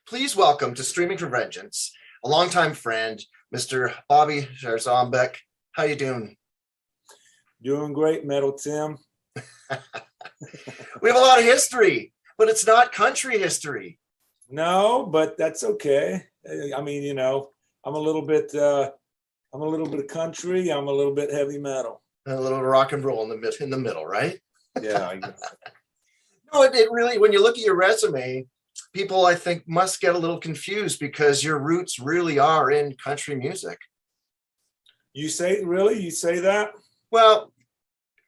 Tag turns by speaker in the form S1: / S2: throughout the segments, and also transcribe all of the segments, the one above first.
S1: Please welcome to Streaming for Vengeance, a longtime friend, Mr. Bobby Jarzombek. How you doing?
S2: Doing great, Metal Tim.
S1: We have a lot of history, but it's not country history.
S2: No, but that's okay. I mean, I'm a little bit country. I'm a little bit heavy metal.
S1: A little rock and roll in the middle, right?
S2: Yeah.
S1: No, it really, when you look at your resume, people I think must get a little confused because your roots really are in country music.
S2: You say that?
S1: Well,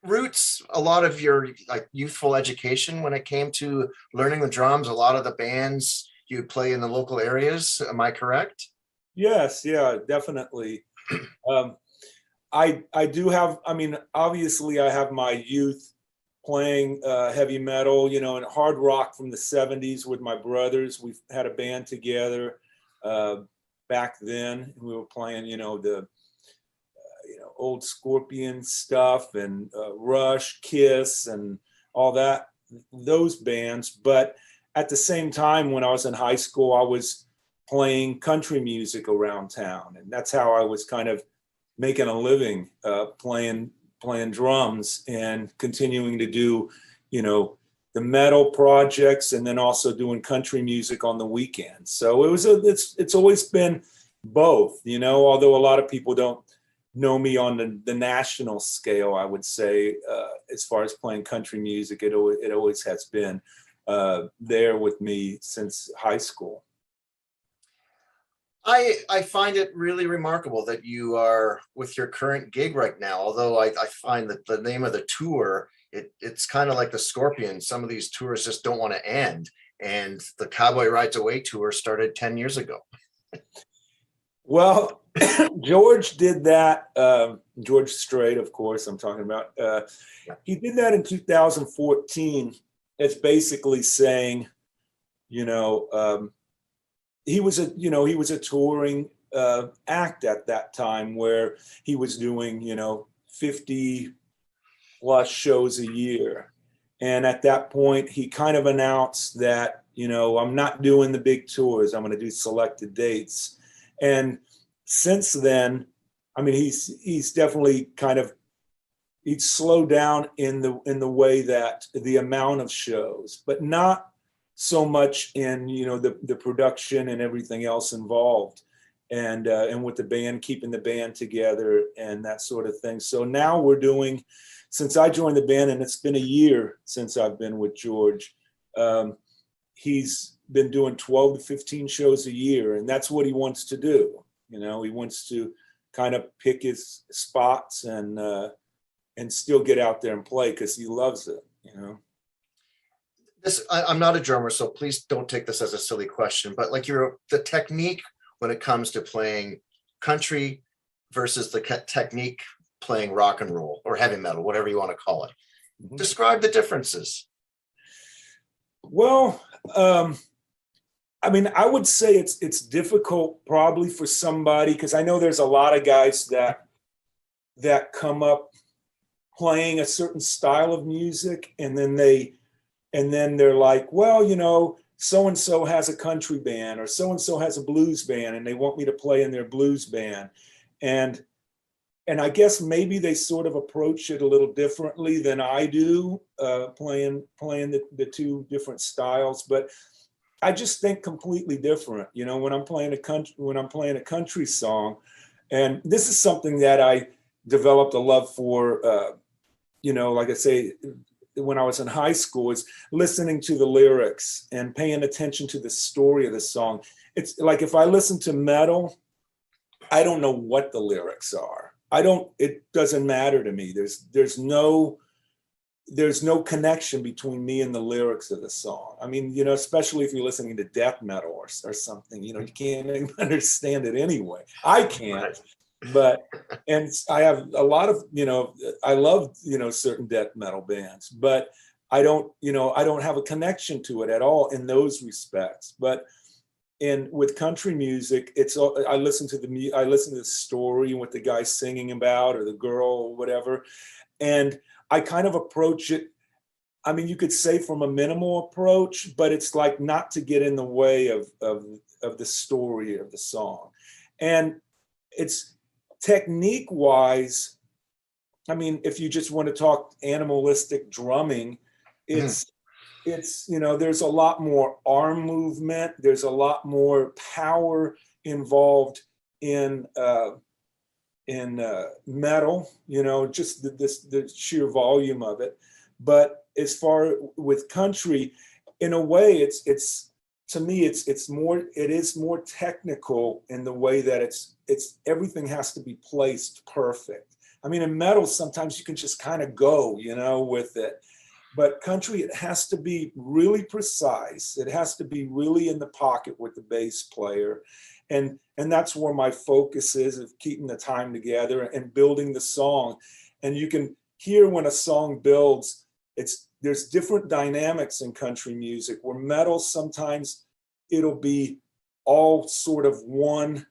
S1: roots, a lot of your youthful education when it came to learning the drums, a lot of the bands you play in the local areas. Am I correct?
S2: Yes, yeah, definitely. I do have, obviously I have my youth playing heavy metal, and hard rock from the 70s with my brothers. We've had a band together back then. We were playing, the old Scorpion stuff and Rush, Kiss, and all that, those bands. But at the same time, when I was in high school, I was playing country music around town. And that's how I was kind of making a living, playing drums and continuing to do, the metal projects, and then also doing country music on the weekends. So it's always been both, although a lot of people don't know me on the national scale, I would say, as far as playing country music, it always has been there with me since high school.
S1: I find it really remarkable that you are with your current gig right now, although I find that the name of the tour, it's kind of like the Scorpions. Some of these tours just don't want to end. And the Cowboy Rides Away tour started 10 years ago.
S2: Well, George did that. George Strait, of course, I'm talking about. He did that in 2014. It's basically saying, he was a touring act at that time where he was doing, 50 plus shows a year. And at that point, he kind of announced that, I'm not doing the big tours. I'm going to do selected dates. And since then, he's definitely he's slowed down in the way that the amount of shows, but not so much in the production and everything else involved, and with the band, keeping the band together and that sort of thing. So now we're doing, since I joined the band, and it's been a year since I've been with George, he's been doing 12 to 15 shows a year, and that's what he wants to do. He wants to kind of pick his spots and still get out there and play because he loves it.
S1: I'm not a drummer, so please don't take this as a silly question, but the technique when it comes to playing country versus the technique playing rock and roll or heavy metal, whatever you want to call it. Mm-hmm. Describe the differences.
S2: Well, I would say it's difficult probably for somebody, because I know there's a lot of guys that come up playing a certain style of music, and then they're like, well, so-and-so has a country band or so-and-so has a blues band, and they want me to play in their blues band. And I guess maybe they sort of approach it a little differently than I do, playing the two different styles. But I just think completely different, when I'm playing a country song. And this is something that I developed a love for, like I say, when I was in high school, is listening to the lyrics and paying attention to the story of the song. It's like, if I listen to metal, I don't know what the lyrics are. It doesn't matter to me. There's no connection between me and the lyrics of the song. Especially if you're listening to death metal or something, you can't even understand it anyway. I can't. And I have a lot of, I love, certain death metal bands, but I don't have a connection to it at all in those respects. But with country music, I listen to the story and what the guy's singing about, or the girl or whatever. And I kind of approach it. I mean, you could say from a minimal approach, but it's like not to get in the way of the story of the song. And it's technique wise. I mean, if you just want to talk animalistic drumming, it's there's a lot more arm movement. There's a lot more power involved in metal. Just the sheer volume of it. But as far with country, in a way, it's to me, it is more technical in the way that it's everything has to be placed perfect. I mean, in metal, sometimes you can just kind of go, with it. But country, it has to be really precise. It has to be really in the pocket with the bass player. And that's where my focus is, of keeping the time together and building the song. And you can hear when a song builds, there's different dynamics in country music, where metal, sometimes it'll be all sort of one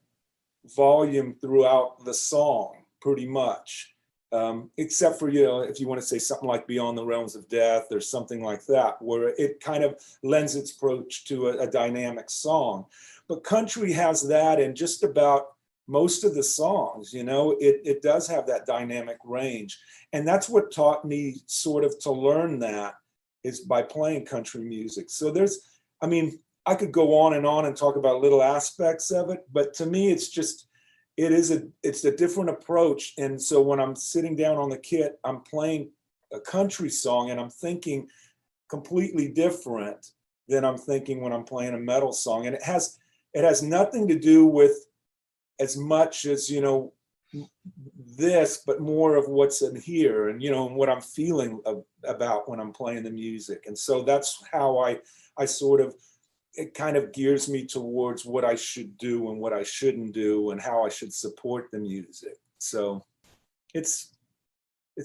S2: volume throughout the song, pretty much. Except for, if you want to say something like Beyond the Realms of Death or something like that, where it kind of lends its approach to a dynamic song. But country has that in just about most of the songs, it does have that dynamic range. And that's what taught me sort of to learn that, is by playing country music. So I could go on and talk about little aspects of it, but to me, it's a different approach. And so when I'm sitting down on the kit, I'm playing a country song and I'm thinking completely different than I'm thinking when I'm playing a metal song. And it has nothing to do with as much as, this, but more of what's in here and, and what I'm feeling about when I'm playing the music. And so that's how I sort of, it kind of gears me towards what I should do and what I shouldn't do and how I should support the music. So it's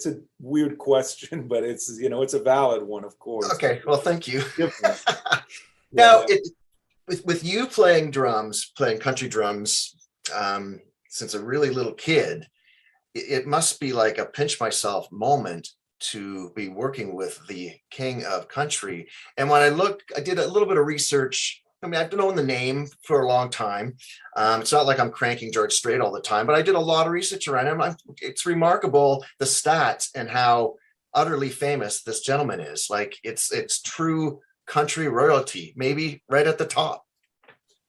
S2: a weird question, but it's a valid one, of course.
S1: Okay, well, thank you.
S2: Now,
S1: with you playing country drums, since a really little kid, it must be like a pinch myself moment to be working with the king of country. And when I did a little bit of research. I mean, I've known the name for a long time. It's not like I'm cranking George Strait all the time, but I did a lot of research around him. It's remarkable, the stats and how utterly famous this gentleman is. Like it's true country royalty, maybe right at the top.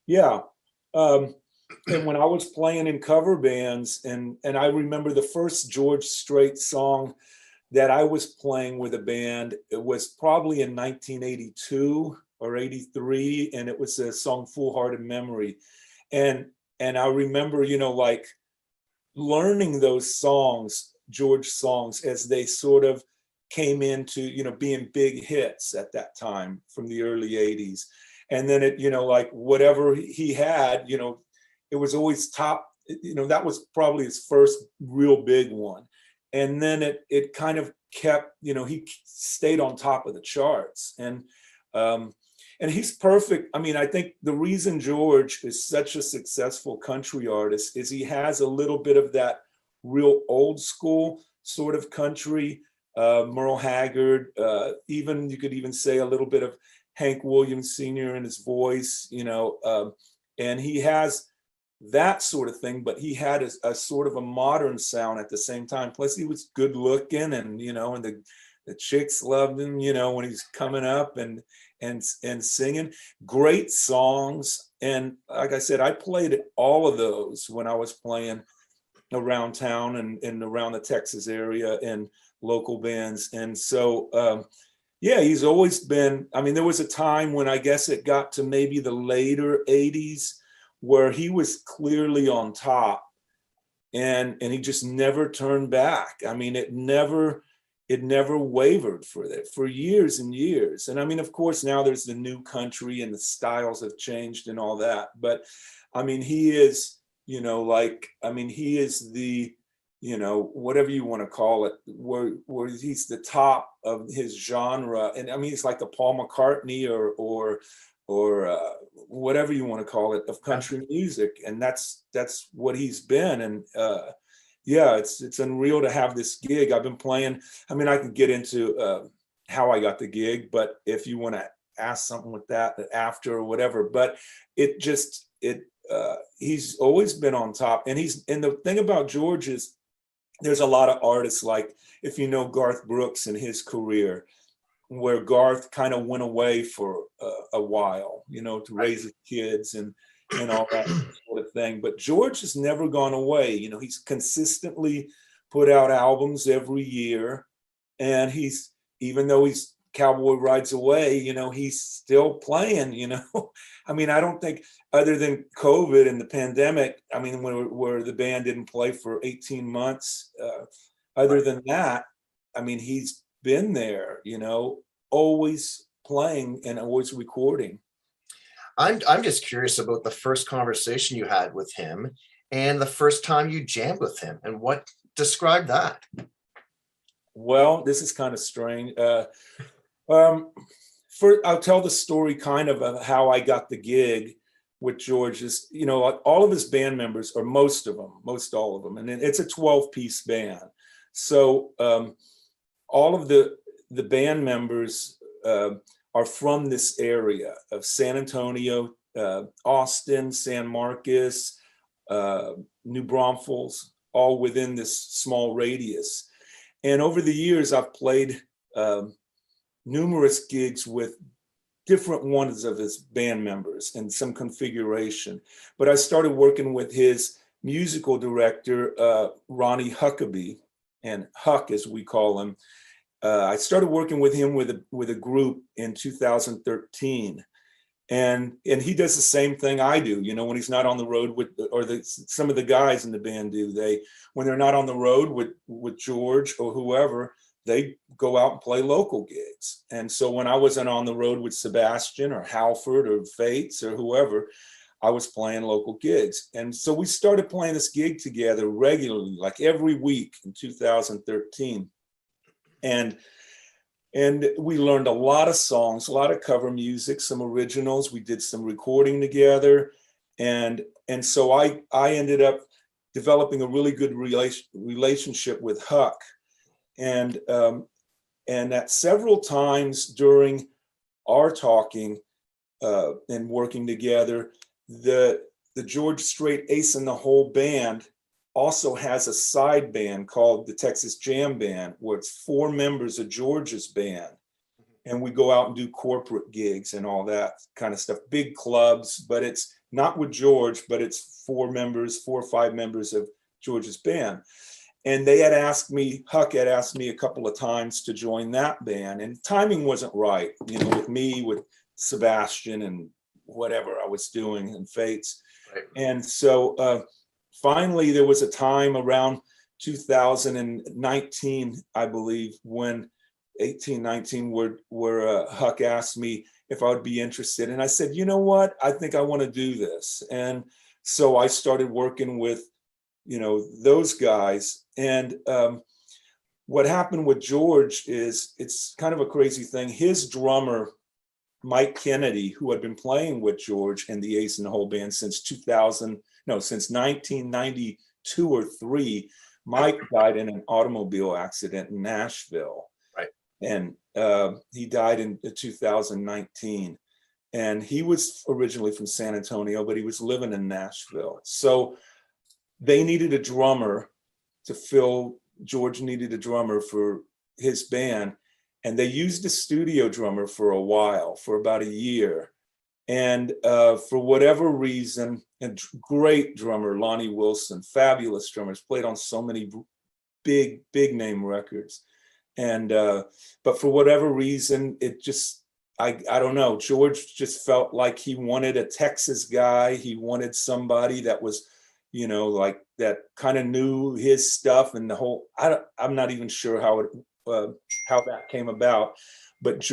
S2: Yeah. And when I was playing in cover bands, and I remember the first George Strait song that I was playing with a band, it was probably in 1982 or 83, and it was a song Full Hearted Memory. And I remember, like learning those songs, George songs, as they sort of came into, being big hits at that time from the early 80s. And then it, like whatever he had, it was always top, that was probably his first real big one. And then it kind of kept, he stayed on top of the charts. And he's perfect. I mean, I think the reason George is such a successful country artist is he has a little bit of that real old school sort of country, Merle Haggard, even you could even say a little bit of Hank Williams Sr. in his voice, and he has that sort of thing, but he had a sort of a modern sound at the same time. Plus he was good looking and, and the chicks loved him, when he's coming up and singing great songs. And like I said, I played all of those when I was playing around town and around the Texas area and local bands. And so, he's always been, I mean, there was a time when I guess it got to maybe the later 80s where he was clearly on top and he just never turned back. I mean, it never wavered for years and years. And I mean, of course, now there's the new country and the styles have changed and all that. But I mean, he is, he is the, whatever you want to call it, where he's the top of his genre. And I mean, he's like the Paul McCartney or whatever you want to call it of country music. And that's what he's been. And, it's unreal to have this gig. I've been playing. I mean, I can get into how I got the gig, but if you want to ask something with that after or whatever, but he's always been on top. And the thing about George is there's a lot of artists, like if you know Garth Brooks and his career, where Garth kind of went away for a while, to raise his kids and all that sort of thing. But George has never gone away. He's consistently put out albums every year, and even though he's Cowboy rides away, he's still playing. I mean, I don't think, other than COVID and the pandemic, I mean, where the band didn't play for 18 months, other than that, I mean, he's been there, always playing and always recording.
S1: I'm just curious about the first conversation you had with him and the first time you jammed with him, and describe that.
S2: Well, this is kind of strange. I'll tell the story kind of how I got the gig with George. Is, all of his band members, or most all of them, and it's a 12-piece band. So all of the band members are from this area of San Antonio, Austin, San Marcos, New Braunfels, all within this small radius. And over the years, I've played numerous gigs with different ones of his band members in some configuration. But I started working with his musical director, Ronnie Huckabee, and Huck, as we call him. I started working with him with a group in 2013. And he does the same thing I do, when he's not on the road some of the guys in the band do. When they're not on the road with George or whoever, they go out and play local gigs. And so when I wasn't on the road with Sebastian or Halford or Fates or whoever, I was playing local gigs. And so we started playing this gig together regularly, like every week in 2013. And we learned a lot of songs, a lot of cover music, some originals. We did some recording together. And so I ended up developing a really good relationship with Huck. And at several times during our talking and working together, the George Strait Ace and the Whole Band also has a side band called the Texas Jam Band, where it's 4 members of George's band. And we go out and do corporate gigs and all that kind of stuff, big clubs, but it's not with George, but it's 4 or 5 members of George's band. And Huck had asked me a couple of times to join that band, and timing wasn't right, with me, with Sebastian and whatever I was doing and Fates. Right. And so finally there was a time around 2019, I believe, when 1819, where Huck asked me if I would be interested. And I said, you know what, I think I want to do this. And so I started working with, those guys. And what happened with George is, it's kind of a crazy thing. His drummer, Mike Kennedy, who had been playing with George and the Ace and the Whole Band since 1992 or 3, Mike died in an automobile accident in Nashville. Right. And he died in 2019. And he was originally from San Antonio, but he was living in Nashville. So they needed a drummer to fill, George needed a drummer for his band. And they used a studio drummer for a while, for about a year. And for whatever reason, a great drummer, Lonnie Wilson, fabulous drummers, played on so many big name records. And, but for whatever reason, it just, I don't know, George just felt like he wanted a Texas guy. He wanted somebody that was, like that kind of knew his stuff and the whole, I'm not even sure how that came about, but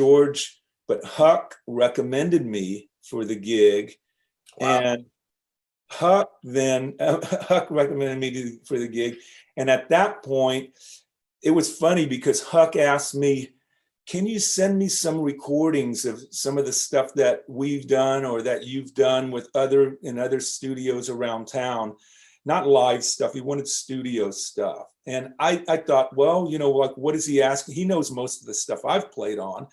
S2: Huck recommended me for the gig. Wow. And Huck recommended me for the gig. And at that point, it was funny because Huck asked me, can you send me some recordings of some of the stuff that we've done or that you've done with other studios around town? Not live stuff, he wanted studio stuff. And I thought, well, like, what is he asking? He knows most of the stuff I've played on.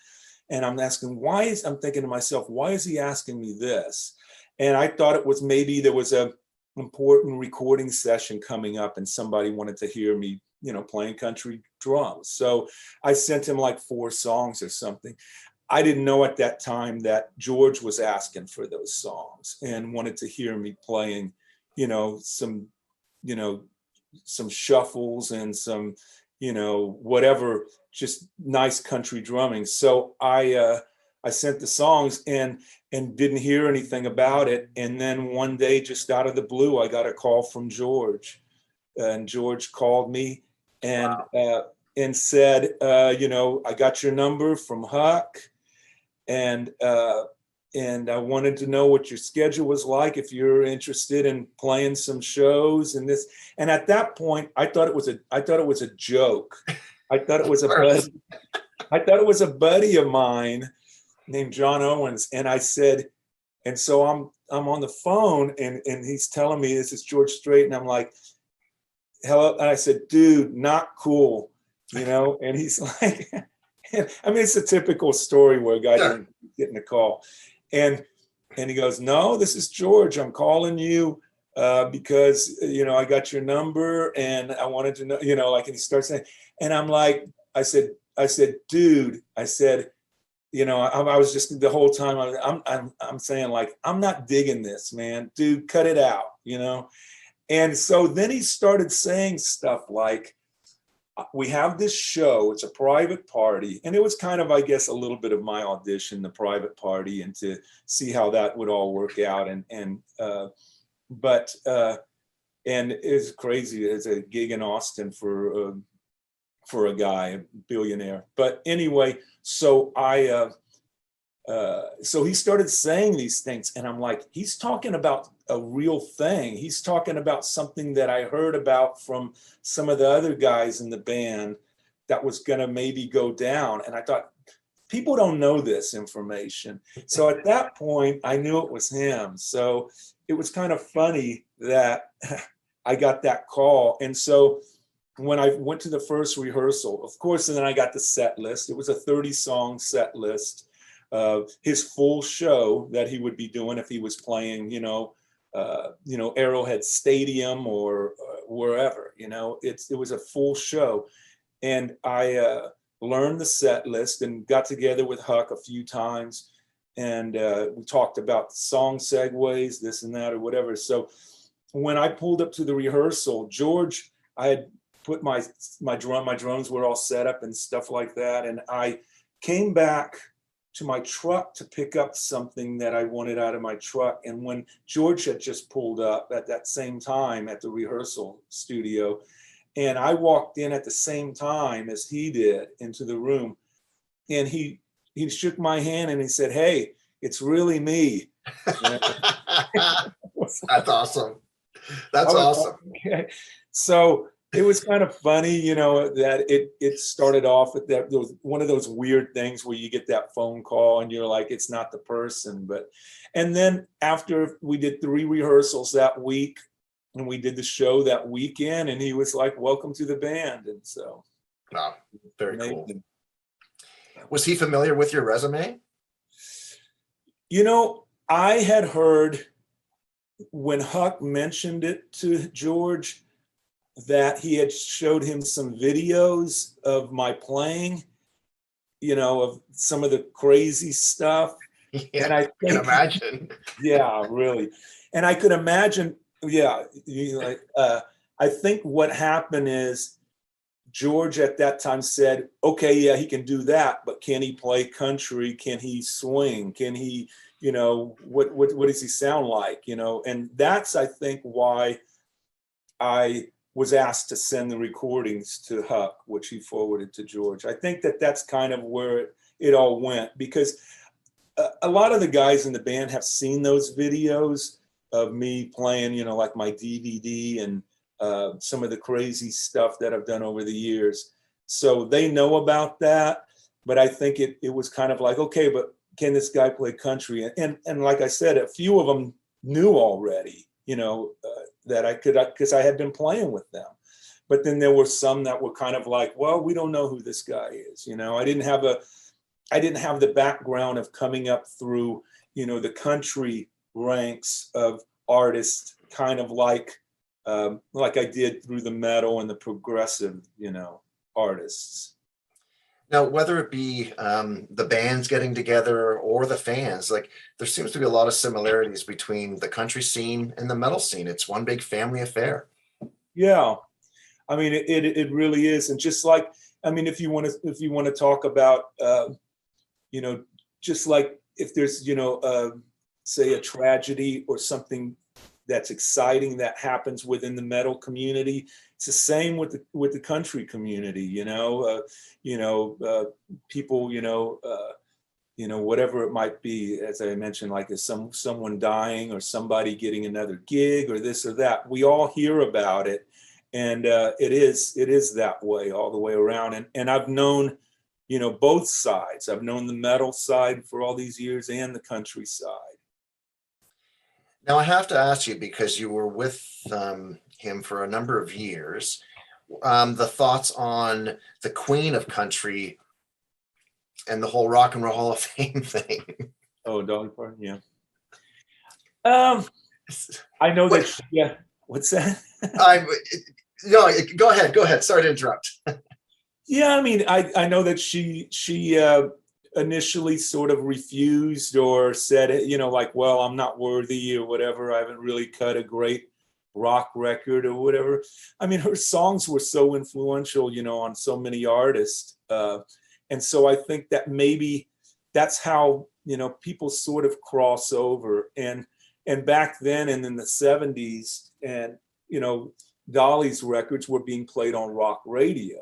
S2: And I'm asking, I'm thinking to myself, why is he asking me this? And I thought it was maybe there was a important recording session coming up and somebody wanted to hear me, playing country drums. So I sent him like 4 songs or something. I didn't know at that time that George was asking for those songs and wanted to hear me playing, some shuffles and some, whatever, just nice country drumming. So I sent the songs and didn't hear anything about it. And then one day, just out of the blue, I got a call from George, and George called me and and said, I got your number from Huck, and I wanted to know what your schedule was like, if you're interested in playing some shows and this. And at that point, I thought it was a joke. I thought it was a buddy of mine named John Owens. And I said, and so I'm on the phone and he's telling me this is George Strait, and I'm like, hello. And I said, dude, not cool, and he's like, I mean, it's a typical story where a guy didn't get in a call. And he goes, no, this is George. I'm calling you because, I got your number and I wanted to know, and he starts saying, and I'm like, I said, dude, I said, I was just the whole time I'm saying, like, I'm not digging this, man, dude, cut it out, And so then he started saying stuff like, we have this show, it's a private party. And it was kind of, I guess, a little bit of my audition, the private party, and to see how that would all work out. And it's crazy. It's a gig in Austin for a guy, a billionaire. But anyway, so so he started saying these things, and I'm like, he's talking about a real thing. He's talking about something that I heard about from some of the other guys in the band that was going to maybe go down. And I thought, people don't know this information. So at that point, I knew it was him. So it was kind of funny that I got that call. And so when I went to the first rehearsal, of course, and then I got the set list. It was a 30-song set list of his full show that he would be doing if he was playing, Arrowhead Stadium or wherever. It was a full show. And I learned the set list and got together with Huck a few times, and we talked about song segues, this and that or whatever. So when I pulled up to the rehearsal, George, I had put my drums were all set up and stuff like that, and I came back to my truck to pick up something that I wanted out of my truck. And when George had just pulled up at that same time at the rehearsal studio, and I walked in at the same time as he did into the room, and he shook my hand and he said, "Hey, it's really me."
S1: That's awesome. That's awesome.
S2: Okay. So it was kind of funny, that it started off with that. There was one of those weird things where you get that phone call and you're like, it's not the person. And then after we did 3 rehearsals that week, and we did the show that weekend, and he was like, "Welcome to the band." And so,
S1: wow, very cool. Was he familiar with your resume?
S2: I had heard when Huck mentioned it to George that he had showed him some videos of my playing, of some of the crazy stuff.
S1: Yeah, and I can imagine.
S2: Yeah, really. And I could imagine, I think what happened is George at that time said, okay, yeah, he can do that, but can he play country? Can he swing? Can he, what does he sound like? And that's, I think, why I was asked to send the recordings to Huck, which he forwarded to George. I think that's kind of where it all went, because a lot of the guys in the band have seen those videos of me playing, like my DVD and some of the crazy stuff that I've done over the years. So they know about that, but I think it was kind of like, okay, but can this guy play country? And like I said, a few of them knew already, that I could, because I had been playing with them. but then there were some that were kind of like, well, we don't know who this guy is. I didn't have the background of coming up through, the country ranks of artists, kind of like I did through the metal and the progressive, artists.
S1: Now, whether it be the bands getting together or the fans, like there seems to be a lot of similarities between the country scene and the metal scene. It's one big family affair.
S2: Yeah, I mean, it really is. And just like, I mean, if you want to talk about, just like if there's, say a tragedy or something that's exciting that happens within the metal community, it's the same with the country community. People, whatever it might be, as I mentioned, like is someone dying or somebody getting another gig or this or that. We all hear about it, and it is that way all the way around. And I've known, both sides. I've known the metal side for all these years and the country side.
S1: Now, I have to ask you, because you were with him for a number of years, the thoughts on the Queen of Country and the whole Rock and Roll Hall of Fame thing.
S2: Oh, Dolly Parton, yeah. I know that. Yeah. What's that?
S1: No, go ahead. Sorry to interrupt.
S2: Yeah, I mean, I know that she initially sort of refused or said, like, well, I'm not worthy or whatever. I haven't really cut a great rock record or whatever. I mean, her songs were so influential, on so many artists. And so I think that maybe that's how, people sort of cross over. And back then and in the 70s, and, Dolly's records were being played on rock radio,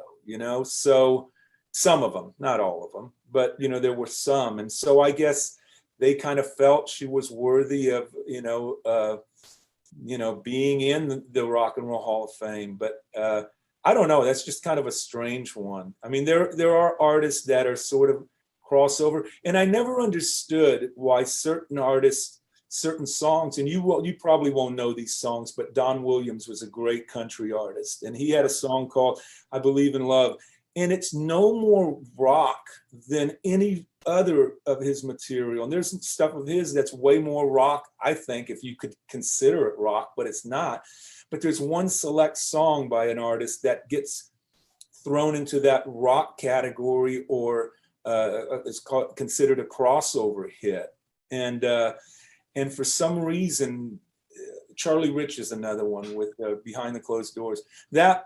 S2: so some of them, not all of them, but, there were some. And so I guess they kind of felt she was worthy of, being in the Rock and Roll Hall of Fame. But I don't know. That's just kind of a strange one. I mean, there are artists that are sort of crossover, and I never understood why certain artists, certain songs, and you probably won't know these songs, but Don Williams was a great country artist, and he had a song called "I Believe in Love," and it's no more rock than any other of his material. And there's some stuff of his that's way more rock, I think, if you could consider it rock, but it's not. But there's one select song by an artist that gets thrown into that rock category, or it's considered a crossover hit. And for some reason, Charlie Rich is another one with Behind the Closed Doors. That's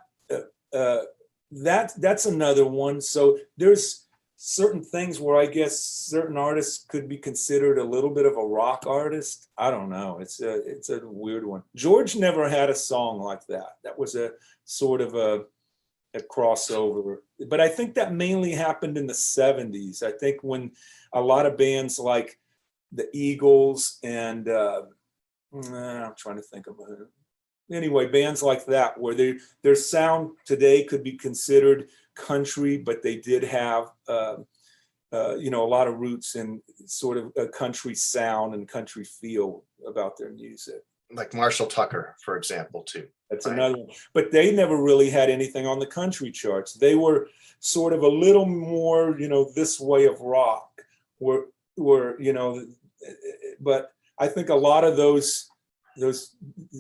S2: another one. So there's certain things where I guess certain artists could be considered a little bit of a rock artist. I don't know. It's a weird one. George never had a song like that. That was a sort of a crossover. But I think that mainly happened in the 70s. I think when a lot of bands like the Eagles and I'm trying to think of it. Anyway, bands like that, where their sound today could be considered country, but they did have a lot of roots in sort of a country sound and country feel about their music.
S1: Like Marshall Tucker, for example, too.
S2: That's right. Another one. But they never really had anything on the country charts. They were sort of a little more, this way of rock, were but I think a lot of those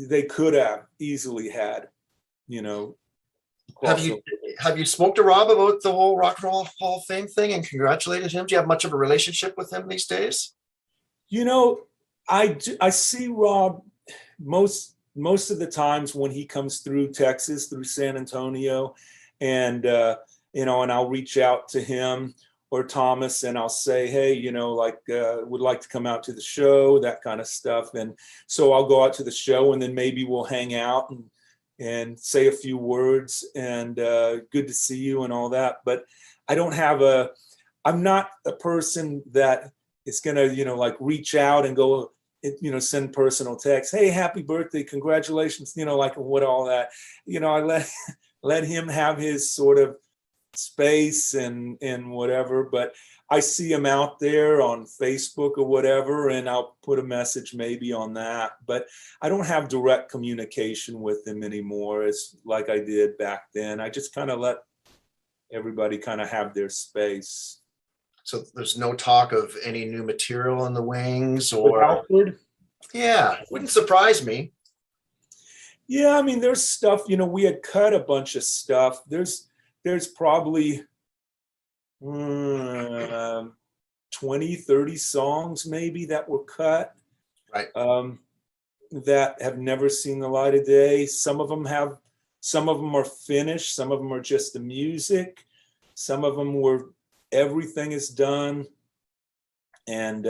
S2: they could have easily had,
S1: Have you spoke to Rob about the whole Rock and Roll Hall of Fame thing and congratulated him? Do you have much of a relationship with him these days?
S2: I see Rob most of the times when he comes through Texas, through San Antonio, and and I'll reach out to him or Thomas, and I'll say, hey, would like to come out to the show, that kind of stuff. And so I'll go out to the show, and then maybe we'll hang out and say a few words, and good to see you and all that. But I don't have I'm not a person that is going to, reach out and go, send personal texts. Hey, happy birthday, congratulations, what all that. I let him have his sort of space and whatever, but I see him out there on Facebook or whatever, and I'll put a message maybe on that. But I don't have direct communication with him anymore. It's like I did back then. I just kind of let everybody kind of have their space.
S1: So there's no talk of any new material in the wings,
S2: With
S1: or
S2: Alfred?
S1: yeah, wouldn't surprise me.
S2: Yeah, I mean, there's stuff, we had cut a bunch of stuff. There's probably 20, 30 songs maybe that were cut.
S1: Right.
S2: That have never seen the light of day. Some of them are finished. Some of them are just the music. Some of them were everything is done. And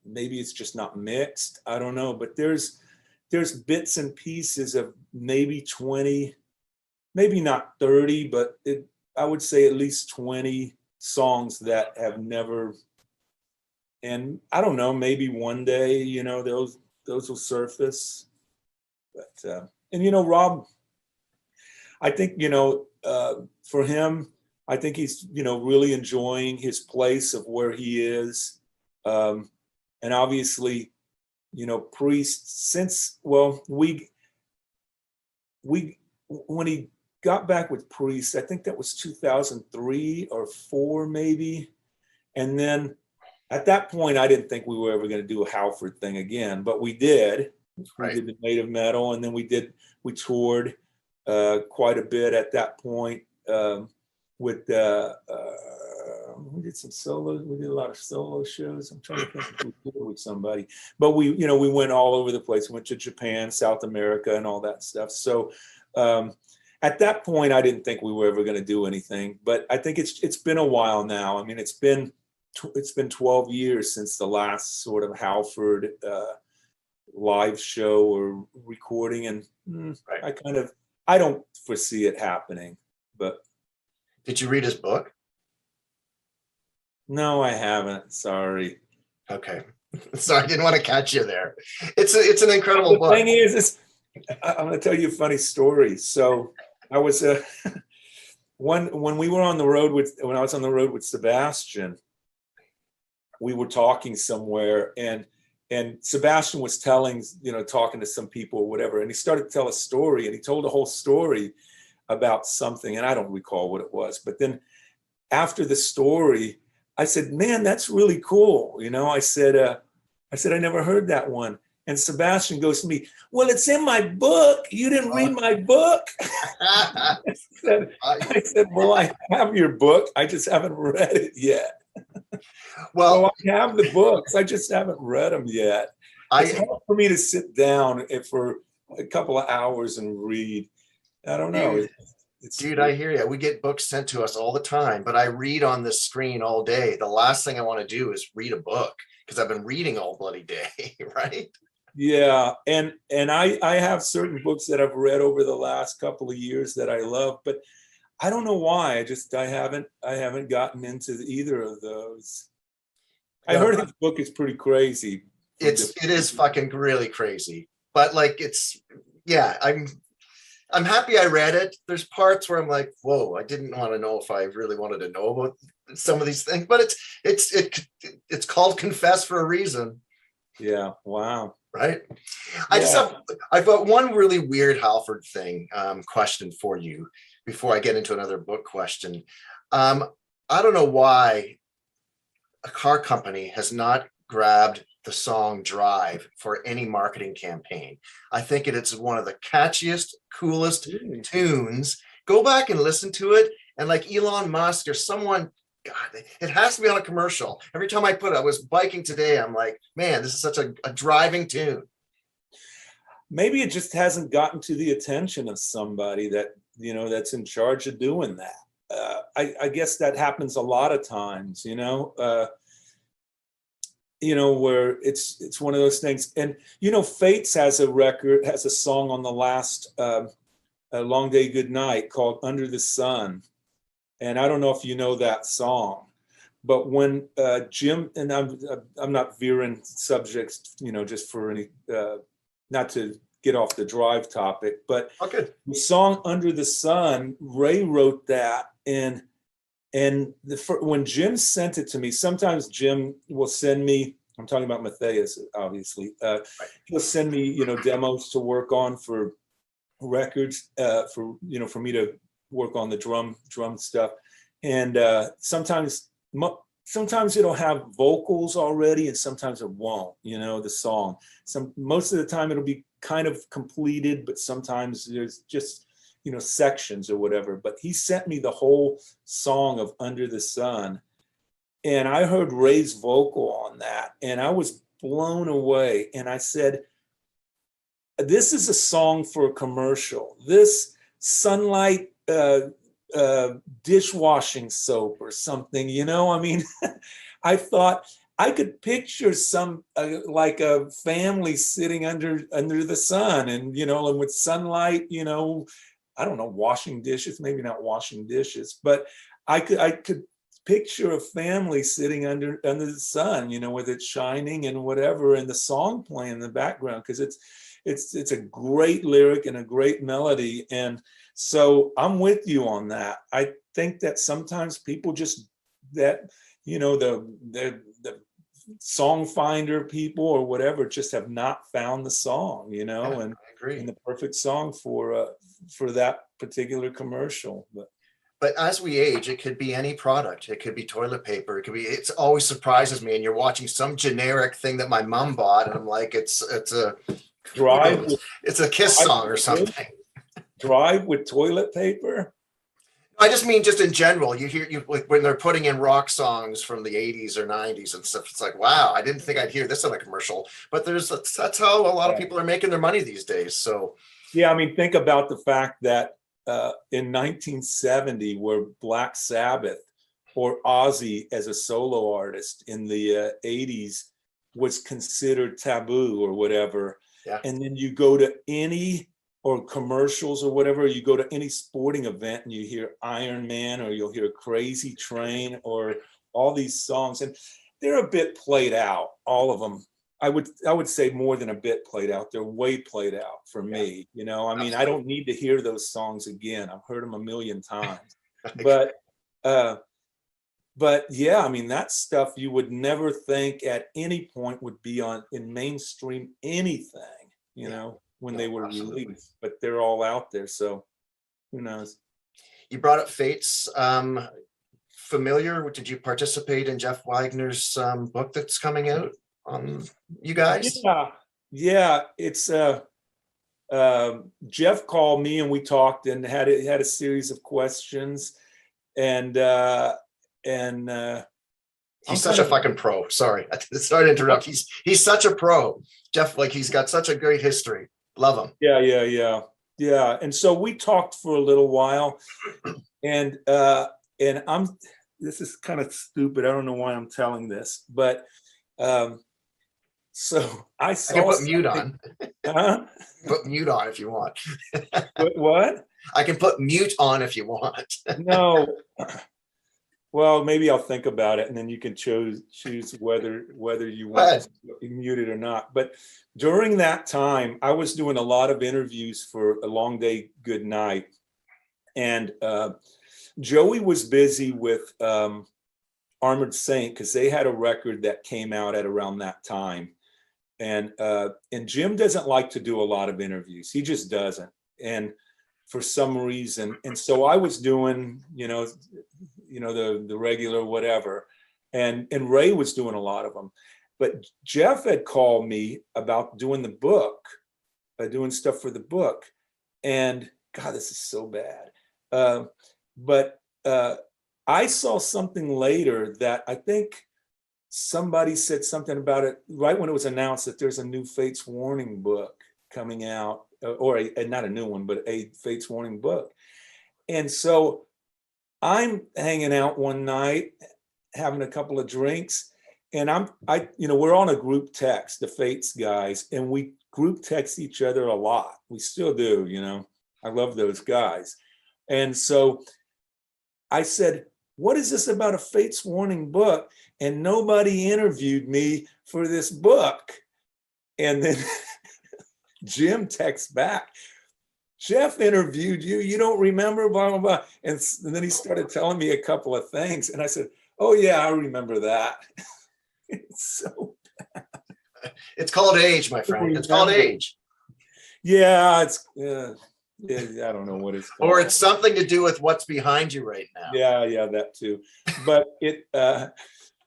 S2: maybe it's just not mixed. I don't know. But there's bits and pieces of maybe 20, maybe not 30, but I would say at least 20 songs that have never, and I don't know, maybe one day, those will surface. But, and Rob, I think, for him, I think he's, really enjoying his place of where he is. And obviously, Priest, when he got back with Priest, I think that was 2003 or 4 maybe. And then at that point, I didn't think we were ever going to do a Halford thing again, but we did.
S1: Right.
S2: We did the Native Metal, and then we toured quite a bit at that point with we did some solos. We did a lot of solo shows. I'm trying to think if we did with somebody, but we went all over the place. We went to Japan, South America, and all that stuff. So at that point, I didn't think we were ever going to do anything, but I think it's been a while now. I mean, it's been 12 years since the last sort of Halford live show or recording, and
S1: Right.
S2: I don't foresee it happening. But
S1: Did you read his book?
S2: no, I haven't. Sorry.
S1: Okay. Sorry, I didn't want to catch you there. It's an incredible book.
S2: The thing is, I'm going to tell you a funny story. So I was when we were on the road when I was on the road with Sebastian, we were talking somewhere, and Sebastian was talking to some people or whatever, and he started to tell a story, and he told a whole story about something, and I don't recall what it was. But then after the story, I said, "Man, that's really cool." I said, I never heard that one. And Sebastian goes to me, "Well, it's in my book. You didn't read my book." I said, "Well, I have your book. I just haven't read it yet."
S1: Well,
S2: So I have the books. I just haven't read them yet. It's hard for me to sit down for a couple of hours and read. I don't know.
S1: Dude, I hear you. We get books sent to us all the time, but I read on this screen all day. The last thing I want to do is read a book because I've been reading all bloody day, right?
S2: Yeah, and I have certain books that I've read over the last couple of years that I love, but I don't know why. I haven't gotten into either of those. I heard his book is pretty crazy.
S1: It is fucking really crazy, but I'm happy I read it. There's parts where I'm like, whoa, I didn't want to know if I really wanted to know about some of these things, but it's called Confess for a reason.
S2: Yeah. Wow.
S1: Right. Yeah. I've got one really weird Halford thing question for you before I get into another book question. I don't know why a car company has not grabbed the song Drive for any marketing campaign. I think it's one of the catchiest, coolest tunes. Go back and listen to it. And like Elon Musk or someone, God, it has to be on a commercial. Every time I was biking today, I'm like, man, this is such a driving tune.
S2: Maybe it just hasn't gotten to the attention of somebody that's in charge of doing that. I guess that happens a lot of times, where it's one of those things. And, Fates has a song on the last Long Day Good Night called Under the Sun. And I don't know if you know that song, but when Jim, and I'm not veering subjects, just for any, not to get off the Drive topic, but
S1: okay.
S2: The song Under the Sun, Ray wrote that, and And when Jim sent it to me, sometimes Jim will send me, I'm talking about Matthias, obviously, he'll send me, demos to work on for records, for me to work on the drum stuff. And sometimes it'll have vocals already, and sometimes it won't, the song. Most of the time it'll be kind of completed, but sometimes there's just, sections or whatever. But he sent me the whole song of Under the Sun. And I heard Ray's vocal on that, and I was blown away. And I said, this is a song for a commercial. This Sunlight dishwashing soap or something, I mean, I thought I could picture some like a family sitting under the sun, and and with sunlight, I don't know, washing dishes, maybe not washing dishes, but I could picture a family sitting under the sun, with it shining and whatever, and the song playing in the background, because it's a great lyric and a great melody. And so I'm with you on that. I think that sometimes people just, that, the song finder people or whatever just have not found the song, and
S1: I agree.
S2: And the perfect song for that particular commercial.
S1: But as we age, it could be any product. It could be toilet paper. It always surprises me. And you're watching some generic thing that my mom bought, and I'm like, it's a
S2: Drive.
S1: It's a Kiss song or something.
S2: Drive with toilet paper.
S1: I just mean just in general. Like when they're putting in rock songs from the 80s or 90s and stuff. It's like, wow, I didn't think I'd hear this on a commercial. But that's how a lot of people are making their money these days. So
S2: yeah, I mean, think about the fact that in 1970, where Black Sabbath or Ozzy as a solo artist in the 80s was considered taboo or whatever.
S1: Yeah.
S2: And then you go to any, or commercials or whatever, you go to any sporting event and you hear Iron Man, or you'll hear Crazy Train, or all these songs, and they're a bit played out, all of them. I would say more than a bit played out. They're way played out for me. I mean, absolutely. I don't need to hear those songs again. I've heard them a million times. But yeah, I mean, that stuff you would never think at any point would be in mainstream anything, when they were released. But they're all out there, so who knows?
S1: You brought up Fates. Familiar? Did you participate in Jeff Wagner's book that's coming out on you guys?
S2: Yeah. It's Jeff called me and we talked and had a series of questions, and
S1: he's such a fucking pro. Sorry to interrupt. He's such a pro, Jeff. Like, he's got such a great history. Love him.
S2: Yeah. And so we talked for a little while, and this is kind of stupid. I don't know why I'm telling this, but so I can
S1: put mute on.
S2: Huh?
S1: Put mute on if you want.
S2: What?
S1: I can put mute on if you want.
S2: No. Well, maybe I'll think about it, and then you can choose whether you want to be muted or not. But during that time, I was doing a lot of interviews for A Long Day, Good Night, and Joey was busy with Armored Saint, because they had a record that came out at around that time, and Jim doesn't like to do a lot of interviews. He just doesn't, and for some reason. And so I was doing, the regular whatever, and Ray was doing a lot of them. But Jeff had called me about doing the book, doing stuff for the book, and God, this is so bad. But I saw something later that I think somebody said something about it right when it was announced that there's a new Fates Warning book coming out, or not a new one, but a Fates Warning book. And so I'm hanging out one night, having a couple of drinks, and we're on a group text, the Fates guys, and we group text each other a lot. We still do, I love those guys. And so I said, what is this about a Fates Warning book? And nobody interviewed me for this book. And then Jim texts back, Jeff interviewed you. You don't remember, blah, blah, blah. And then he started telling me a couple of things. And I said, oh, yeah, I remember that. It's so,
S1: It's called age, my friend. It's called age.
S2: yeah, I don't know what it's called.
S1: Or it's something to do with what's behind you right now.
S2: Yeah, that too. But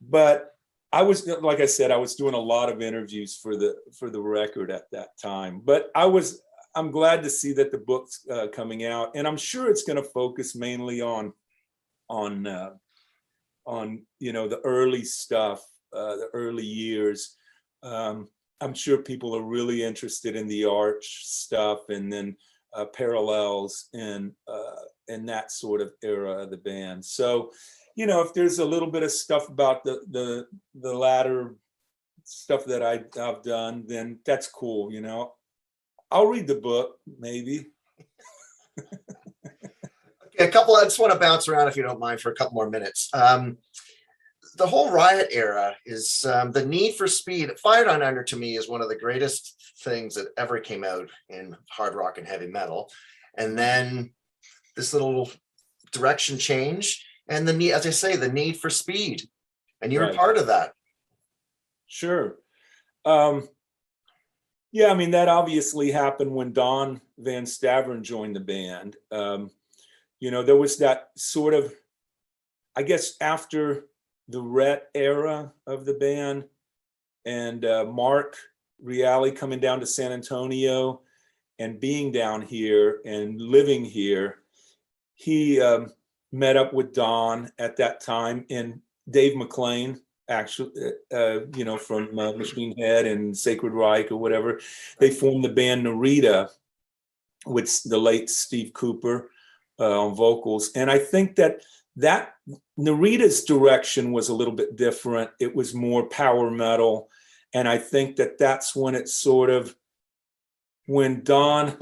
S2: but I was, like I said, I was doing a lot of interviews for the record at that time. But I'm glad to see that the book's coming out, and I'm sure it's going to focus mainly on the early stuff, the early years. I'm sure people are really interested in the Arch stuff, and then parallels in that sort of era of the band. So, if there's a little bit of stuff about the latter stuff that I've done, then that's cool. I'll read the book, maybe.
S1: Okay, I just want to bounce around, if you don't mind, for a couple more minutes. The whole Riot era is the need for speed. Fire Down Under, to me, is one of the greatest things that ever came out in hard rock and heavy metal. And then this little direction change, and the need, as I say, the need for speed. And you were part of that. Sure.
S2: Yeah, I mean, that obviously happened when Don Van Staveren joined the band. There was that sort of, I guess, after the Riot era of the band, and Mark Reale coming down to San Antonio and being down here and living here, he met up with Don at that time, and Dave McClain, actually, from Machine Head and Sacred Reich or whatever. They formed the band Narita with the late Steve Cooper on vocals. And I think that Narita's direction was a little bit different. It was more power metal. And I think that that's when it sort of, when Don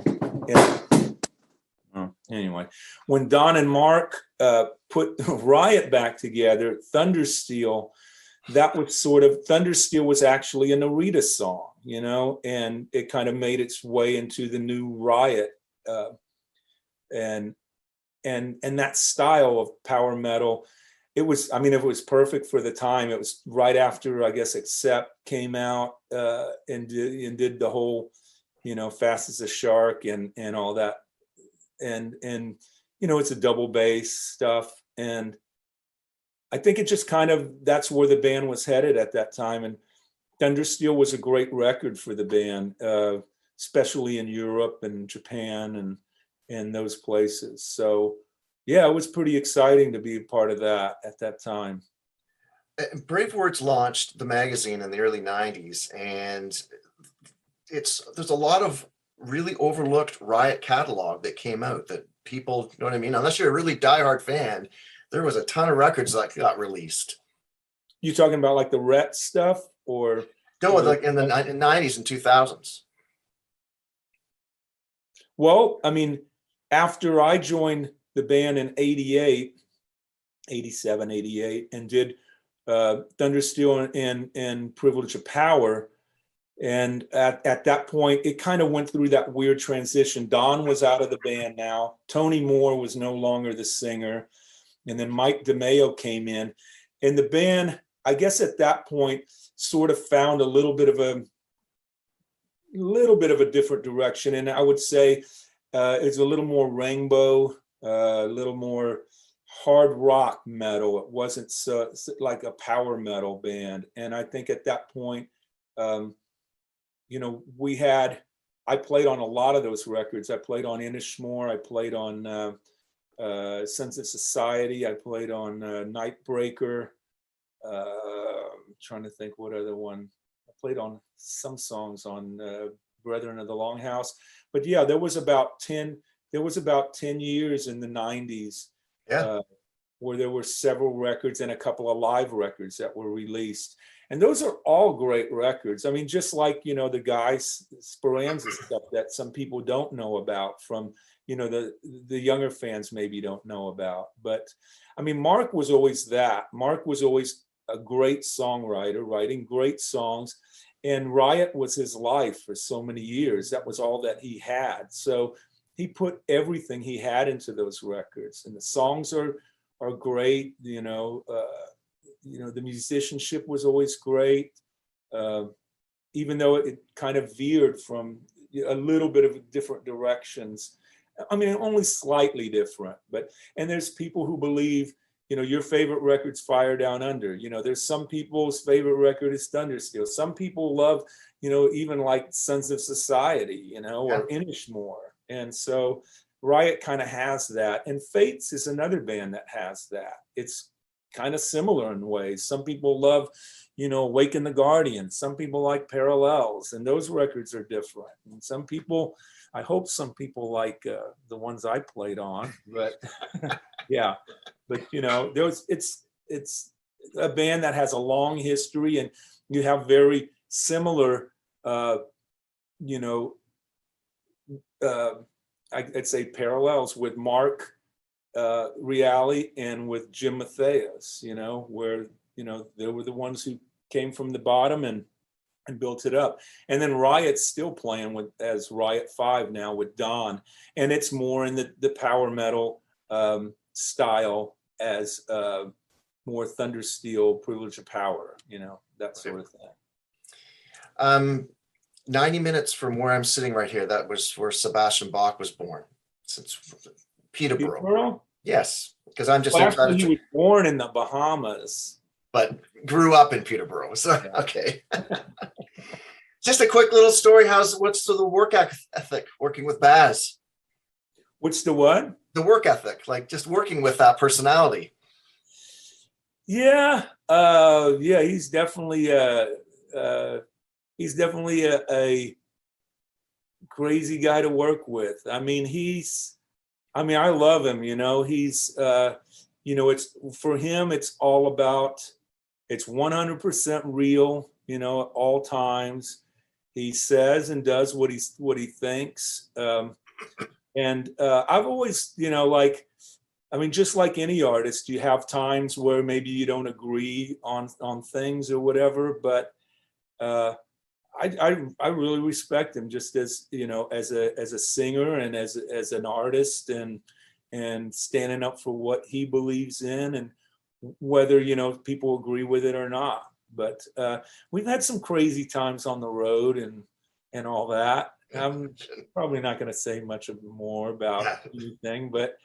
S2: and Mark put Riot back together, Thundersteel, that was sort of, Thundersteel was actually a Narita song, and it kind of made its way into the new Riot. And that style of power metal, it was perfect for the time. It was right after, I guess, Accept came out and did the whole, Fast as a Shark and all that. And it's a double bass stuff. And I think it just kind of, that's where the band was headed at that time. And Thundersteel was a great record for the band, especially in Europe and Japan and those places. So yeah, it was pretty exciting to be a part of that at that time.
S1: BraveWords launched the magazine in the early 90s, and there's a lot of really overlooked Riot catalog that came out that people, you know what I mean? Unless you're a really diehard fan, there was a ton of records that got released.
S2: You talking about like the Rhett stuff, or?
S1: No, like in the 90s and 2000s.
S2: Well, I mean, after I joined the band in 88, and did Thundersteel and Privilege of Power. And at that point, it kind of went through that weird transition. Don was out of the band now. Tony Moore was no longer the singer. And then Mike DeMeo came in. And the band, I guess at that point, sort of found a little bit of a different direction. And I would say it's a little more rainbow, a little more hard rock metal. It wasn't so like a power metal band. And I think at that point, I played on a lot of those records. I played on Inishmore. I played on Sons of Society. I played on Nightbreaker. I'm trying to think what other one. I played on some songs on Brethren of the Longhouse. But yeah, there was about 10 years in the 90s where there were several records and a couple of live records that were released. And those are all great records. I mean, just like, the guys, Speranza stuff that some people don't know about from, the younger fans maybe don't know about. But I mean, Mark was always that. Mark was always a great songwriter, writing great songs. And Riot was his life for so many years. That was all that he had. So he put everything he had into those records, and the songs are great. The musicianship was always great, even though it kind of veered from a little bit of different directions. I mean, only slightly different, and there's people who believe, your favorite record's Fire Down Under. There's some people's favorite record is Thundersteel. Some people love, even like Sons of Society, or Inishmore. And so Riot kind of has that. And Fates is another band that has that. It's kind of similar in ways. Some people love, Awaken the Guardian. Some people like Parallels, and those records are different. And some people, I hope some people like the ones I played on, but yeah. But it's a band that has a long history, and you have very similar, I'd say parallels with Mark Reale and with Jim Matthias, where they were the ones who came from the bottom and built it up. And then Riot's still playing as Riot 5 now with Don, and it's more in the power metal style as more Thundersteel, Privilege of Power, that sort of thing.
S1: 90 minutes from where I'm sitting right here, that was where Sebastian Bach was born. Since Peterborough. Yes, because I'm just
S2: actually, he was born in the Bahamas,
S1: but grew up in Peterborough. So okay. Just a quick little story. What's the work ethic working with Baz?
S2: What's the what?
S1: The work ethic, like just working with that personality.
S2: Yeah, he's definitely a crazy guy to work with. I mean, I love him. He's it's for him. It's all about. It's 100% real. At all times. He says and does what he thinks. And I've always, just like any artist, you have times where maybe you don't agree on things or whatever, but I really respect him just as, as a singer and as an artist, and standing up for what he believes in, and whether, people agree with it or not. But we've had some crazy times on the road and all that. I'm probably not going to say much more about anything, but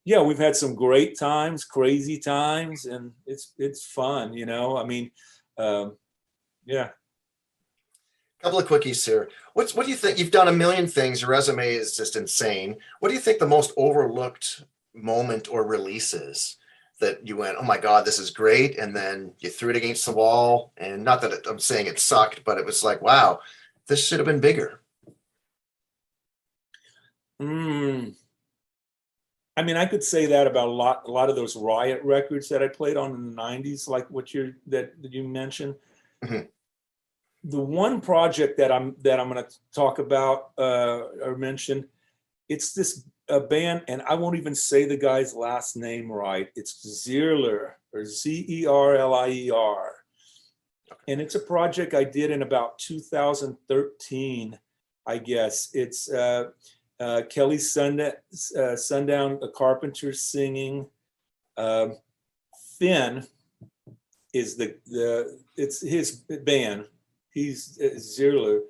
S2: we've had some great times, crazy times, and it's fun, I mean, yeah.
S1: Couple of quickies here. What do you think? You've done a million things. Your resume is just insane. What do you think the most overlooked moment or release is that you went, oh my God, this is great, and then you threw it against the wall? And not that I'm saying it sucked, but it was like, wow, this should have been bigger.
S2: I mean, I could say that about a lot of those Riot records that I played on in the 90s, like that you mentioned. Mm-hmm. The one project that I'm going to talk about or mention, it's this band, and I won't even say the guy's last name right. It's Zerlier, or Zerlier. And it's a project I did in about 2013, I guess. It's Kelly Sundown, a Carpenter singing. Finn is it's his band. He's Zerlier,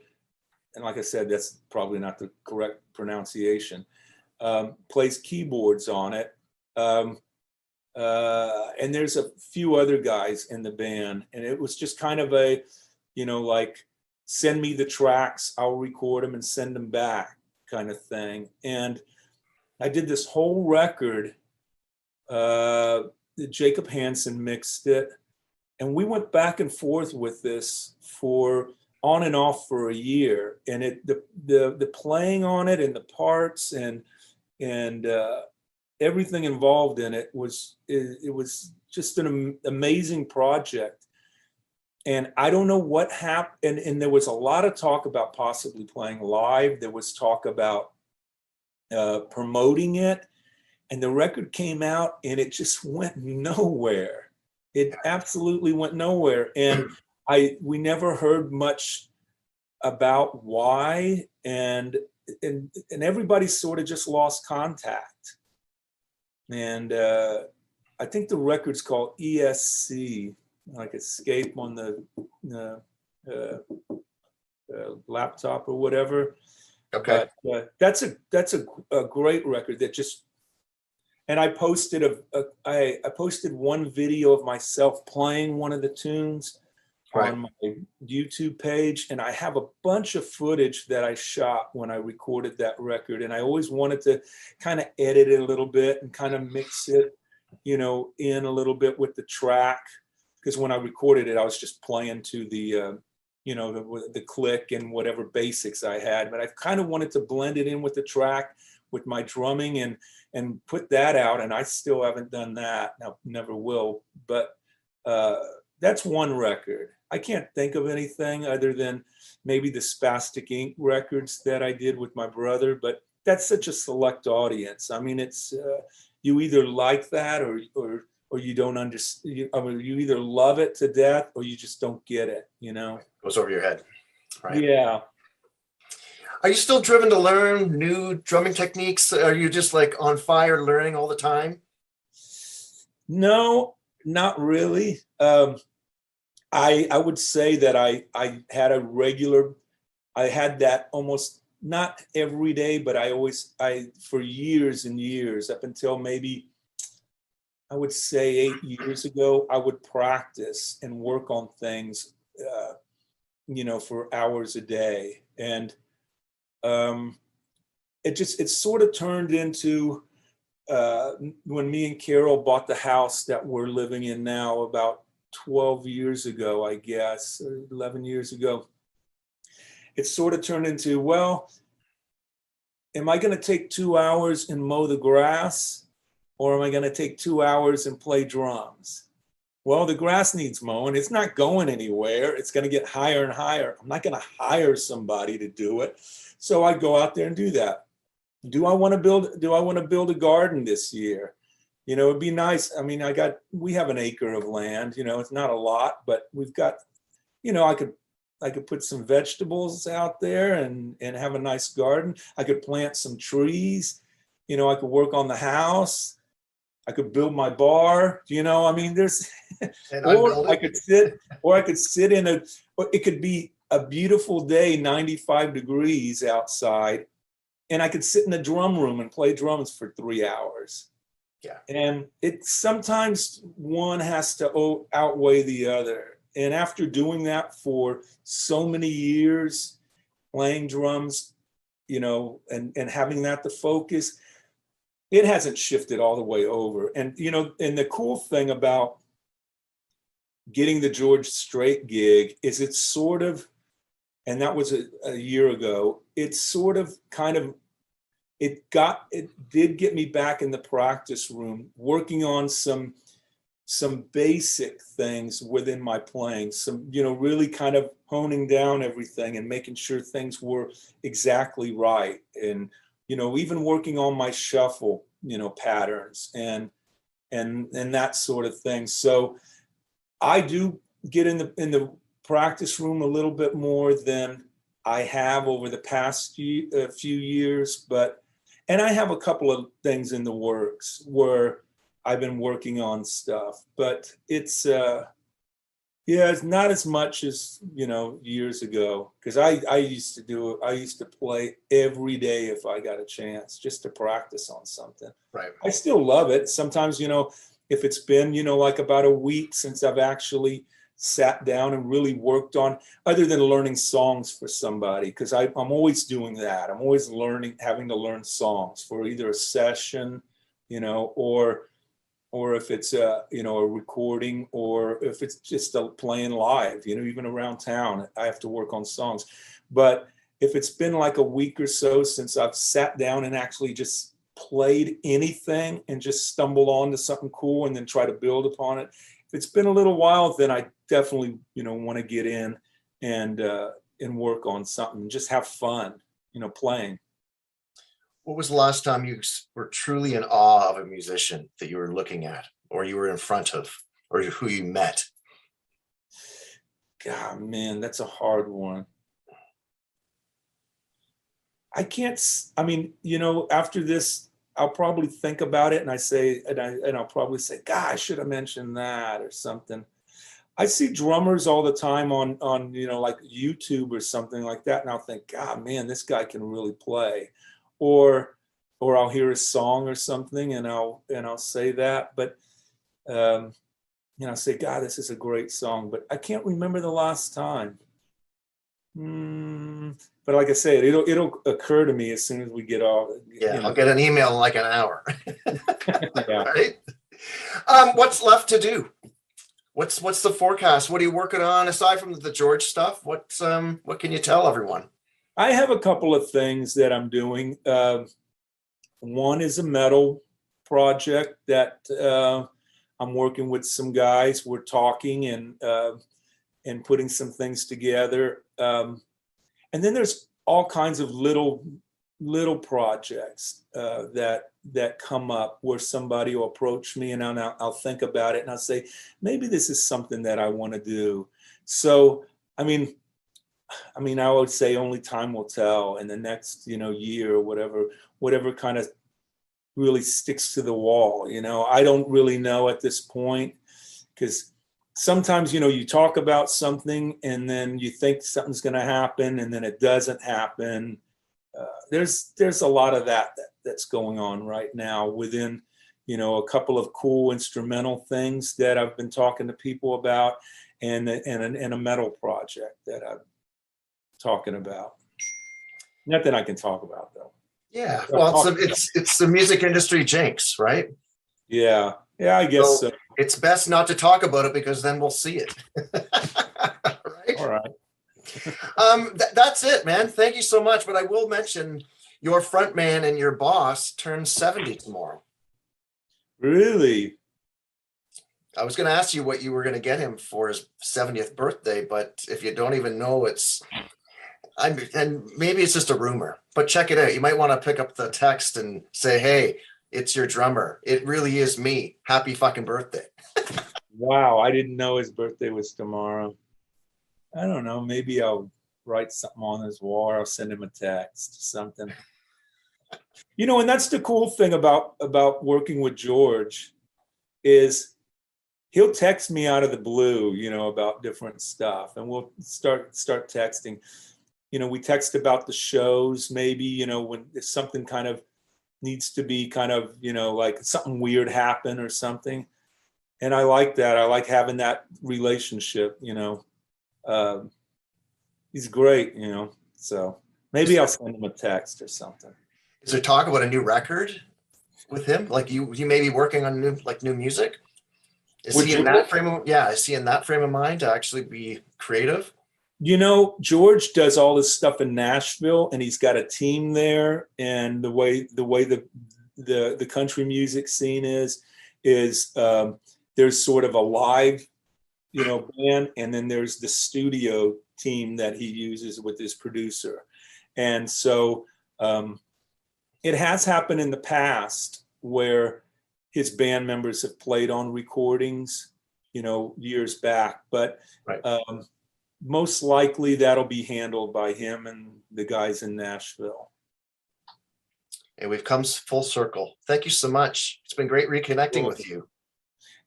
S2: and like I said, that's probably not the correct pronunciation. Plays keyboards on it, and there's a few other guys in the band, and it was just kind of a, like, send me the tracks, I'll record them and send them back kind of thing. And I did this whole record. Jacob Hansen mixed it, and we went back and forth with this for on and off for a year. And the playing on it and the parts and everything involved in it was just an amazing project. And I don't know what happened. And there was a lot of talk about possibly playing live. There was talk about promoting it. And the record came out and it just went nowhere. It absolutely went nowhere. And we never heard much about why. And and everybody sort of just lost contact. And I think the record's called ESC, like Escape on the laptop or whatever.
S1: Okay.
S2: But that's a great record that just. And I posted I posted one video of myself playing one of the tunes on my YouTube page, and I have a bunch of footage that I shot when I recorded that record. And I always wanted to kind of edit it a little bit and kind of mix it, in a little bit with the track, because when I recorded it, I was just playing to the the click and whatever basics I had. But I kind of wanted to blend it in with the track, with my drumming, and put that out. And I still haven't done that. Now, never will. But that's one record. I can't think of anything other than maybe the Spastic Ink records that I did with my brother. But that's such a select audience. I mean, it's you either like that or you don't understand. I mean, you either love it to death or you just don't get it.
S1: Goes over your head. Right.
S2: Yeah.
S1: Are you still driven to learn new drumming techniques? Are you just like on fire learning all the time?
S2: No, not really. I would say that I had I had that almost not every day, but for years and years, up until maybe, I would say 8 years ago, I would practice and work on things, for hours a day. And it sort of turned into when me and Carol bought the house that we're living in now about 12 years ago, I guess, or 11 years ago. It sort of turned into, well, am I going to take 2 hours and mow the grass, or am I going to take 2 hours and play drums? Well, the grass needs mowing. It's not going anywhere. It's going to get higher and higher. I'm not going to hire somebody to do it. So I go out there and do that. Do I want to build a garden this year? It'd be nice. I mean, we have an acre of land, it's not a lot, but we've got, I could put some vegetables out there and have a nice garden. I could plant some trees, I could work on the house. I could build my bar, I mean, there's, or I could sit in it could be a beautiful day, 95 degrees outside, and I could sit in the drum room and play drums for 3 hours.
S1: Yeah.
S2: And sometimes one has to outweigh the other. And after doing that for so many years, playing drums, and having that to focus, it hasn't shifted all the way over. And, and the cool thing about getting the George Strait gig is it's sort of, and that was a year ago, it's sort of it did get me back in the practice room, working on some basic things within my playing, some, really kind of honing down everything and making sure things were exactly right. And, even working on my shuffle, patterns and that sort of thing. So I do get in the practice room a little bit more than I have over the past few years, and I have a couple of things in the works where I've been working on stuff, but it's it's not as much as years ago, because I used to do it. I used to play every day if I got a chance, just to practice on something.
S1: Right.
S2: I still love it. Sometimes if it's been like about a week since I've actually sat down and really worked on, other than learning songs for somebody, because I'm always doing that. I'm always having to learn songs for either a session, or if it's a recording, or if it's just playing live, even around town, I have to work on songs. But if it's been like a week or so since I've sat down and actually just played anything and just stumbled onto something cool and then try to build upon it, if it's been a little while, then I definitely, want to get in and work on something, just have fun, playing.
S1: What was the last time you were truly in awe of a musician that you were looking at, or you were in front of, or who you met? God,
S2: man, that's a hard one. I can't, I mean, after this, I'll probably think about it and I'll probably say, God, I should have mentioned that or something. I see drummers all the time on like YouTube or something like that, and I'll think, God, man, this guy can really play, or I'll hear a song or something, and I'll say that, but say, God, this is a great song, but I can't remember the last time. But like I said, it'll occur to me as soon as we get off.
S1: Yeah, I'll get an email in like an hour.
S2: Yeah.
S1: Right. What's left to do? What's the forecast? What are you working on aside from the George stuff? What can you tell everyone?
S2: I have a couple of things that I'm doing. One is a metal project that I'm working with some guys. We're talking and putting some things together. And then there's all kinds of little projects that come up where somebody will approach me, and I'll think about it and I'll say, maybe this is something that I want to do. So, I mean, I would say only time will tell in the next, year or whatever kind of really sticks to the wall. I don't really know at this point, because sometimes, you talk about something and then you think something's going to happen and then it doesn't happen. There's a lot of that's going on right now within, a couple of cool instrumental things that I've been talking to people about, and a metal project that I'm talking about. Not that I can talk about though.
S1: Yeah, well, it's the music industry jinx, right?
S2: Yeah, I guess so.
S1: It's best not to talk about it because then we'll see it. Right?
S2: All right.
S1: That's it, man. Thank you so much. But I will mention your front man and your boss turns 70 tomorrow.
S2: Really?
S1: I was going to ask you what you were going to get him for his 70th birthday, but if you don't even know, and maybe it's just a rumor, but check it out. You might want to pick up the text and say, hey, it's your drummer. It really is me. Happy fucking birthday.
S2: Wow, I didn't know his birthday was tomorrow. I don't know. Maybe I'll write something on his wall, or I'll send him a text, something. And that's the cool thing about working with George, is he'll text me out of the blue, about different stuff, and we'll start texting. We text about the shows, maybe, when something kind of needs to be kind of, like something weird happen or something. And I like that. I like having that relationship, he's great, so maybe I'll send him a text or something.
S1: Is there talk about a new record with him? Like you may be working on new music? Is he in that frame of mind to actually be creative?
S2: George does all this stuff in Nashville, and he's got a team there. And the way the country music scene is there's sort of a live, band, and then there's the studio team that he uses with his producer. And so it has happened in the past where his band members have played on recordings, years back, but
S1: right.
S2: Most likely that'll be handled by him and the guys in Nashville.
S1: And we've come full circle. Thank you so much. It's been great reconnecting with you.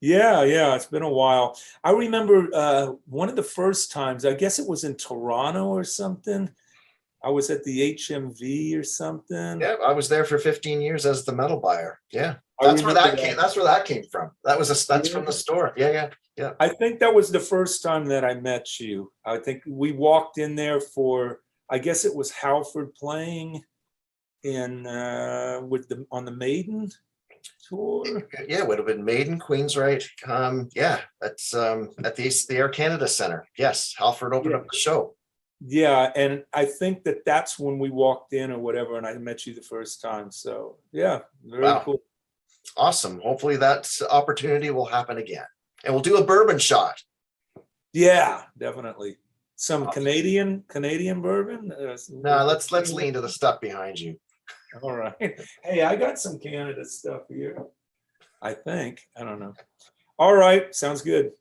S2: Yeah, it's been a while. I remember one of the first times, I guess it was in Toronto or something. I was at the HMV or something.
S1: Yeah, I was there for 15 years as the metal buyer. Yeah, that's where that came from. That's from the store. Yeah.
S2: I think that was the first time that I met you. I think we walked in there for, I guess it was Halford playing on the Maiden tour.
S1: Yeah, it would have been Maiden, Queensryche. That's at the Air Canada Center. Yes, Halford opened up the show.
S2: Yeah, and I think that's when we walked in or whatever, and I met you the first time. So yeah, very cool.
S1: Awesome. Hopefully that opportunity will happen again. And we'll do a bourbon shot.
S2: Yeah, definitely. Some awesome. Canadian bourbon.
S1: No, let's lean to the stuff behind you.
S2: All right. Hey, I got some Canada stuff here. I think. I don't know. All right. Sounds good.